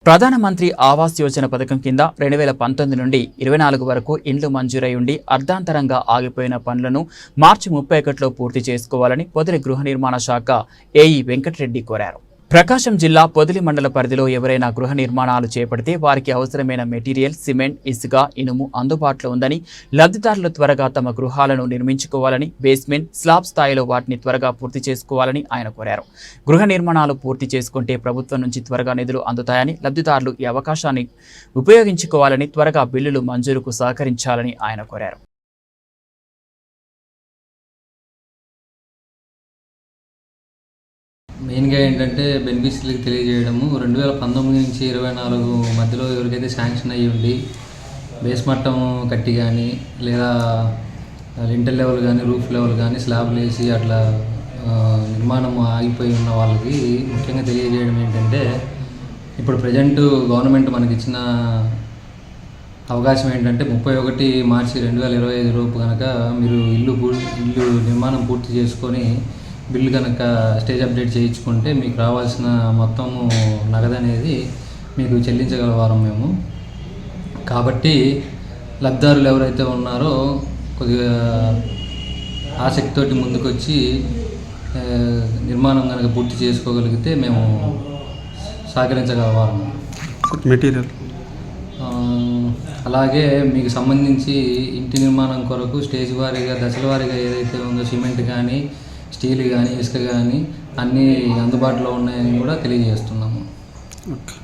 ప్రధానమంత్రి ఆవాస్ యోజన పథకం కింద 2019 నుండి 24 వరకు ఇండ్లు మంజూరై ఉండి అర్ధాంతరంగా ఆగిపోయిన పనులను మార్చి 31లో పూర్తి చేసుకోవాలని పొదిలి గృహ నిర్మాణ శాఖ ఏఈ వెంకటరెడ్డి కోరారు. ప్రకాశం జిల్లా పొదిలి మండల పరిధిలో ఎవరైనా గృహ నిర్మాణాలు చేపడితే వారికి అవసరమైన మెటీరియల్, సిమెంట్, ఇసుక, ఇనుము అందుబాటులో ఉందని, లబ్ధిదారులు త్వరగా తమ గృహాలను నిర్మించుకోవాలని, బేస్మెంట్, స్లాబ్ స్థాయిలో వాటిని త్వరగా పూర్తి చేసుకోవాలని ఆయన కోరారు. గృహ నిర్మాణాలు పూర్తి చేసుకుంటే ప్రభుత్వం నుంచి త్వరగా నిధులు అందుతాయని, లబ్ధిదారులు ఈ అవకాశాన్ని ఉపయోగించుకోవాలని, త్వరగా బిల్లులు మంజూరుకు సహకరించాలని ఆయన కోరారు. మెయిన్గా ఏంటంటే బెనిఫిషరీలకు తెలియజేయడము 2019 నుంచి 24 మధ్యలో ఎవరికైతే శాంక్షన్ అయ్యి ఉండి బేస్ మట్టం కట్టి కానీ లేదా లింటల్ లెవెల్ కానీ రూఫ్ లెవెల్ కానీ స్లాబ్లు వేసి అట్లా నిర్మాణం ఆగిపోయి ఉన్న వాళ్ళకి ముఖ్యంగా తెలియజేయడం ఏంటంటే ఇప్పుడు ప్రజెంట్ గవర్నమెంట్ మనకి ఇచ్చిన అవకాశం ఏంటంటే 31 మార్చి 2025 లోపు కనుక మీరు ఇల్లు నిర్మాణం పూర్తి చేసుకొని బిల్లు కనుక స్టేజ్ అప్డేట్ చేయించుకుంటే మీకు రావాల్సిన మొత్తము నగదు అనేది మీకు చెల్లించగలవారం మేము. కాబట్టి లబ్ధిదారులు ఎవరైతే ఉన్నారో కొద్దిగా ఆసక్తితోటి ముందుకొచ్చి నిర్మాణం కనుక పూర్తి చేసుకోగలిగితే మేము సహకరించగలవారం. మెటీరియల్ అలాగే మీకు సంబంధించి ఇంటి నిర్మాణం కొరకు స్టేజ్ వారీగా దశల వారీగా ఏదైతే ఉందో సిమెంట్ కానీ, స్టీల్ కానీ, ఇసుక కానీ అన్నీ అందుబాటులో ఉన్నాయని కూడా తెలియజేస్తున్నాము. ఓకే.